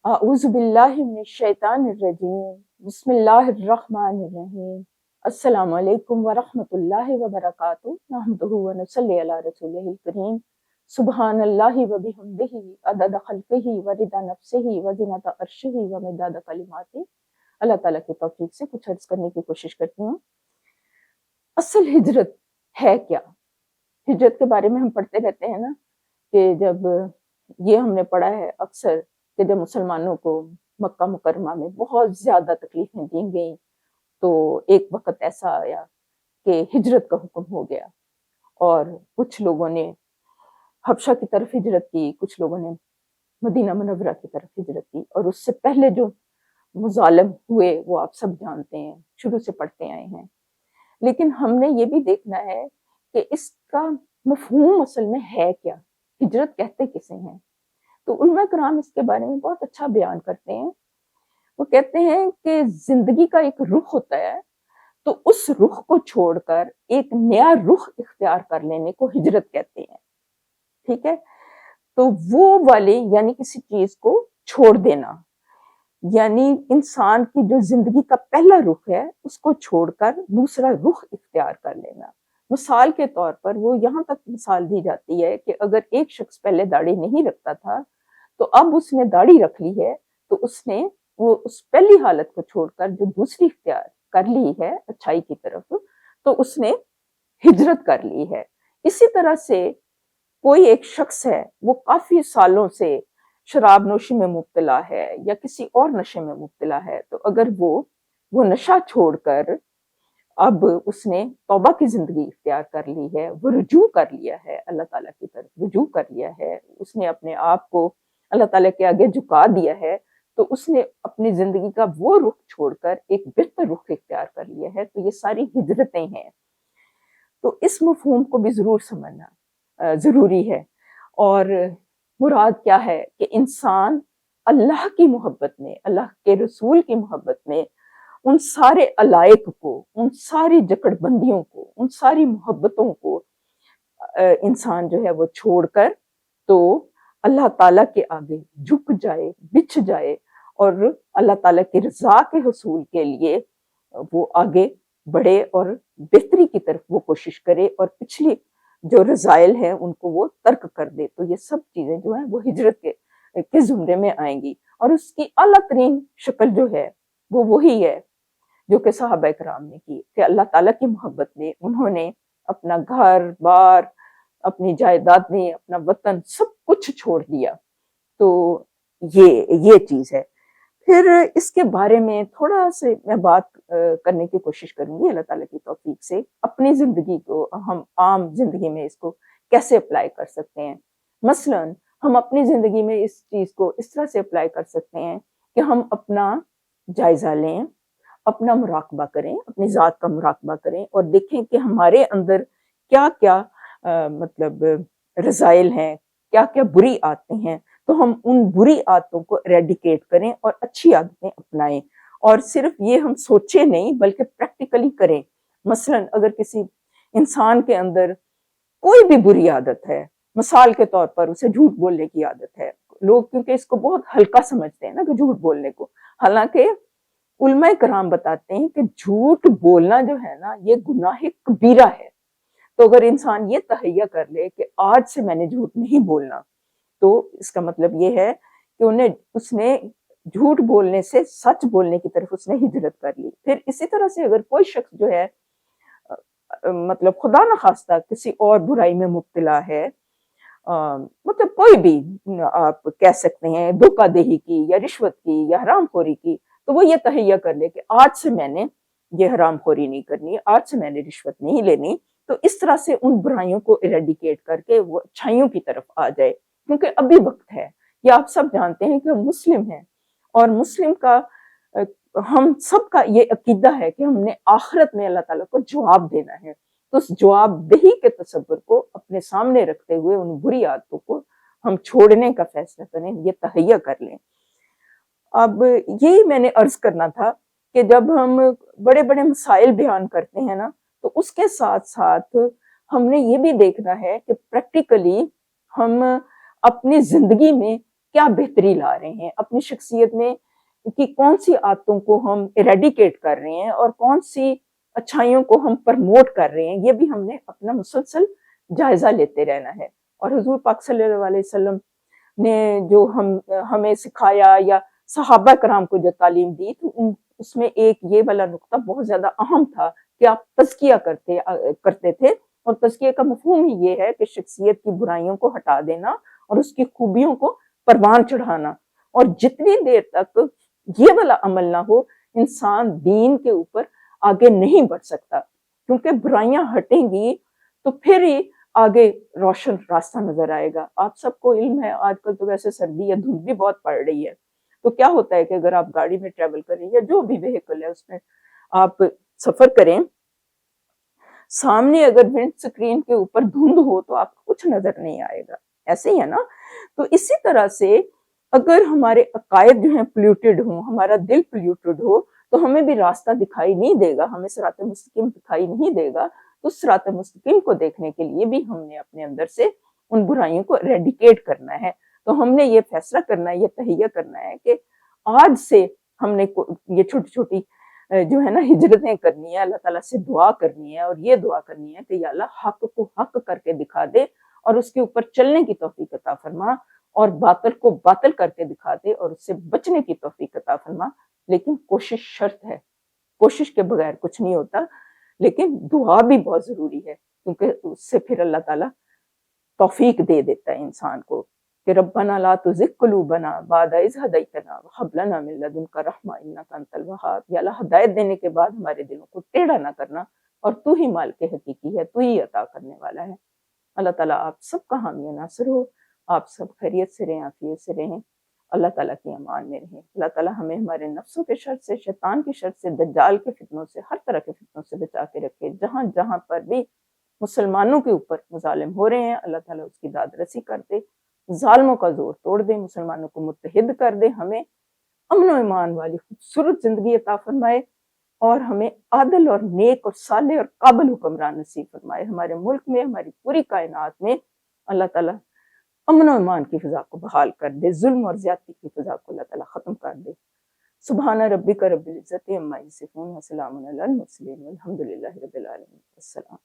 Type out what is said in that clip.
اعوذ باللہ من الشیطان الرجیم بسم اللہ الرحمن الرحیم السلام علیکم ورحمۃ اللہ وبرکاتہ نحمدہ ونصلی علی رسولہ الکریم سبحان اللہ وبحمدہ عدد خلقہ ورضا نفسہ وزنۃ عرشہ ومداد کلماتہ۔ اللہ تعالیٰ کی توفیق سے کچھ عرض کرنے کی کوشش کرتی ہوں۔ اصل ہجرت ہے کیا؟ ہجرت کے بارے میں ہم پڑھتے رہتے ہیں نا، کہ جب یہ ہم نے پڑھا ہے اکثر کہ جب مسلمانوں کو مکہ مکرمہ میں بہت زیادہ تکلیفیں دی گئیں تو ایک وقت ایسا آیا کہ ہجرت کا حکم ہو گیا، اور کچھ لوگوں نے حبشہ کی طرف ہجرت کی، کچھ لوگوں نے مدینہ منورہ کی طرف ہجرت کی، اور اس سے پہلے جو مظالم ہوئے وہ آپ سب جانتے ہیں، شروع سے پڑھتے آئے ہیں۔ لیکن ہم نے یہ بھی دیکھنا ہے کہ اس کا مفہوم اصل میں ہے کیا، ہجرت کہتے کسے ہیں؟ تو علماء کرام اس کے بارے میں بہت اچھا بیان کرتے ہیں۔ وہ کہتے ہیں کہ زندگی کا ایک رخ ہوتا ہے، تو اس رخ کو چھوڑ کر ایک نیا رخ اختیار کر لینے کو ہجرت کہتے ہیں، ٹھیک ہے؟ تو وہ والے یعنی کسی چیز کو چھوڑ دینا، یعنی انسان کی جو زندگی کا پہلا رخ ہے اس کو چھوڑ کر دوسرا رخ اختیار کر لینا۔ مثال کے طور پر وہ یہاں تک مثال دی جاتی ہے کہ اگر ایک شخص پہلے داڑھی نہیں رکھتا تھا تو اب اس نے داڑھی رکھ لی ہے، تو اس نے وہ اس پہلی حالت کو چھوڑ کر جو دوسری اختیار کر لی ہے اچھائی کی طرف، تو اس نے ہجرت کر لی ہے۔ اسی طرح سے کوئی ایک شخص ہے، وہ کافی سالوں سے شراب نوشی میں مبتلا ہے یا کسی اور نشے میں مبتلا ہے، تو اگر وہ نشہ چھوڑ کر اب اس نے توبہ کی زندگی اختیار کر لی ہے، وہ رجوع کر لیا ہے، اللہ تعالیٰ کی طرف رجوع کر لیا ہے، اس نے اپنے آپ کو اللہ تعالیٰ کے آگے جھکا دیا ہے، تو اس نے اپنی زندگی کا وہ رخ چھوڑ کر ایک بہتر رخ اختیار کر لیا ہے۔ تو یہ ساری ہجرتیں ہیں۔ تو اس مفہوم کو بھی ضرور سمجھنا ضروری ہے۔ اور مراد کیا ہے کہ انسان اللہ کی محبت میں، اللہ کے رسول کی محبت میں ان سارے علائق کو، ان ساری جکڑ بندیوں کو، ان ساری محبتوں کو انسان جو ہے وہ چھوڑ کر تو اللہ تعالیٰ کے آگے جھک جائے، بچھ جائے، اور اللہ تعالیٰ کی رضا کے حصول کے لیے وہ آگے بڑھے اور بہتری کی طرف وہ کوشش کرے، اور پچھلی جو رذائل ہیں ان کو وہ ترک کر دے۔ تو یہ سب چیزیں جو ہیں وہ ہجرت کے زمرے میں آئیں گی، اور اس کی اعلیٰ ترین شکل جو ہے وہ وہی ہے جو کہ صحابہ کرام نے کی، کہ اللہ تعالیٰ کی محبت میں انہوں نے اپنا گھر بار، اپنی جائیدادیں، اپنا وطن سب کچھ چھوڑ دیا۔ تو یہ چیز ہے۔ پھر اس کے بارے میں تھوڑا سے میں بات کرنے کی کوشش کروں گی اللہ تعالیٰ کی توفیق سے۔ اپنی زندگی کو ہم عام زندگی میں اس کو کیسے اپلائی کر سکتے ہیں؟ مثلا ہم اپنی زندگی میں اس چیز کو اس طرح سے اپلائی کر سکتے ہیں کہ ہم اپنا جائزہ لیں، اپنا مراقبہ کریں، اپنی ذات کا مراقبہ کریں، اور دیکھیں کہ ہمارے اندر کیا کیا مطلب رذائل ہیں، کیا کیا بری عادتیں ہیں، تو ہم ان بری عادتوں کو ایریڈیکیٹ کریں اور اچھی عادتیں اپنائیں۔ اور صرف یہ ہم سوچیں نہیں بلکہ پریکٹیکلی کریں۔ مثلا اگر کسی انسان کے اندر کوئی بھی بری عادت ہے، مثال کے طور پر اسے جھوٹ بولنے کی عادت ہے، لوگ کیونکہ اس کو بہت ہلکا سمجھتے ہیں نا کہ جھوٹ بولنے کو، حالانکہ علماء کرام بتاتے ہیں کہ جھوٹ بولنا جو ہے نا یہ گناہ کبیرہ ہے۔ تو اگر انسان یہ تہیہ کر لے کہ آج سے میں نے جھوٹ نہیں بولنا، تو اس کا مطلب یہ ہے کہ اس نے جھوٹ بولنے سے سچ بولنے کی طرف اس نے ہجرت کر لی۔ پھر اسی طرح سے اگر کوئی شخص جو ہے مطلب خدا نخواستہ کسی اور برائی میں مبتلا ہے، مطلب کوئی بھی آپ کہہ سکتے ہیں دھوکہ دہی کی یا رشوت کی یا حرام خوری کی، تو وہ یہ تہیہ کر لے کہ آج سے میں نے یہ حرام خوری نہیں کرنی، آج سے میں نے رشوت نہیں لینی۔ تو اس طرح سے ان برائیوں کو ایریڈیکیٹ کر کے وہ اچھائیوں کی طرف آ جائے، کیونکہ ابھی وقت ہے۔ یہ آپ سب جانتے ہیں کہ ہم مسلم ہیں، اور مسلم کا ہم سب کا یہ عقیدہ ہے کہ ہم نے آخرت میں اللہ تعالیٰ کو جواب دینا ہے۔ تو اس جواب دہی کے تصور کو اپنے سامنے رکھتے ہوئے ان بری عادتوں کو ہم چھوڑنے کا فیصلہ کریں، یہ تہیہ کر لیں۔ اب یہی میں نے عرض کرنا تھا کہ جب ہم بڑے بڑے مسائل بیان کرتے ہیں نا، تو اس کے ساتھ ساتھ ہم نے یہ بھی دیکھنا ہے کہ پریکٹیکلی ہم اپنی زندگی میں کیا بہتری لا رہے ہیں اپنی شخصیت میں، کہ کون سی عادتوں کو ہم ایریڈیکیٹ کر رہے ہیں اور کون سی اچھائیوں کو ہم پرموٹ کر رہے ہیں، یہ بھی ہم نے اپنا مسلسل جائزہ لیتے رہنا ہے۔ اور حضور پاک صلی اللہ علیہ وسلم نے جو ہمیں سکھایا یا صحابہ کرام کو جو تعلیم دی، تو اس میں ایک یہ والا نقطہ بہت زیادہ اہم تھا کہ آپ تزکیہ کرتے تھے، اور تزکیہ کا مفہوم ہی یہ ہے کہ شخصیت کی برائیوں کو ہٹا دینا اور اس کی خوبیوں کو پروان چڑھانا۔ اور جتنی دیر تک یہ والا عمل نہ ہو، انسان دین کے اوپر آگے نہیں بڑھ سکتا، کیونکہ برائیاں ہٹیں گی تو پھر ہی آگے روشن راستہ نظر آئے گا۔ آپ سب کو علم ہے، آج کل تو ویسے سردی ہے، دھوپ بھی بہت پڑ رہی ہے، تو کیا ہوتا ہے کہ اگر آپ گاڑی میں ٹریول کریں یا جو بھی وہیکل ہے اس میں آپ سفر کریں، سامنے اگر ونڈ سکرین کے اوپر دھند ہو تو آپ کو کچھ نظر نہیں آئے گا، ایسے ہی ہے نا۔ تو اسی طرح سے اگر ہمارے عقائد جو ہیں پلیوٹڈ ہوں، ہمارا دل پلیوٹڈ ہو، تو ہمیں بھی راستہ دکھائی نہیں دے گا، ہمیں صراط مستقیم دکھائی نہیں دے گا۔ تو صراط مستقیم کو دیکھنے کے لیے بھی ہم نے اپنے اندر سے ان برائیوں کو ایریڈیکیٹ کرنا ہے۔ تو ہم نے یہ فیصلہ کرنا ہے، یہ تہیہ کرنا ہے کہ آج سے ہم نے یہ چھوٹی چھوٹی جو ہے نا ہجرتیں کرنی ہے، اللہ تعالیٰ سے دعا کرنی ہے، اور یہ دعا کرنی ہے کہ یا اللہ حق کو حق کر کے دکھا دے اور اس کے اوپر چلنے کی توفیق عطا فرما، اور باطل کو باطل کر کے دکھا دے اور اس سے بچنے کی توفیق عطا فرما۔ لیکن کوشش شرط ہے، کوشش کے بغیر کچھ نہیں ہوتا، لیکن دعا بھی بہت ضروری ہے، کیونکہ اس سے پھر اللہ تعالیٰ توفیق دے دیتا ہے انسان کو کہ ربنا لا تزغ قلوبنا بعد اذ ہدیتنا وہب لنا من لدنک رحمۃ انک انت الوہاب۔ یا اللہ ہدایت دینے کے بعد ہمارے دلوں کو ٹیڑھا نہ کرنا، اور تو ہی مالک حقیقی ہے، تو ہی عطا کرنے والا ہے۔ اللہ تعالیٰ آپ سب کا حامی و ناصر ہو، آپ سب خیریت سے رہیں، عافیت سے رہیں، اللہ تعالیٰ کی امان میں رہیں۔ اللہ تعالیٰ ہمیں ہمارے نفسوں کے شر سے، شیطان کی شر سے، دجال کے فتنوں سے، ہر طرح کے فتنوں سے بچا کے رکھے۔ جہاں جہاں پر بھی مسلمانوں کے اوپر مظالم ہو رہے ہیں، اللہ تعالیٰ اس کی داد رسی کر دے، ظالموں کا زور توڑ دے، مسلمانوں کو متحد کر دے، ہمیں امن و ایمان والی خوبصورت زندگی عطا فرمائے، اور ہمیں عادل اور نیک اور صالح اور قابل حکمران نصیب فرمائے۔ ہمارے ملک میں، ہماری پوری کائنات میں اللہ تعالیٰ امن و ایمان کی فضا کو بحال کر دے، ظلم اور زیادتی کی فضا کو اللہ تعالیٰ ختم کر دے۔ سبحان ربک رب العزت عما یصفون وسلام علی المرسلین والحمد للہ رب العالمین۔ السلام۔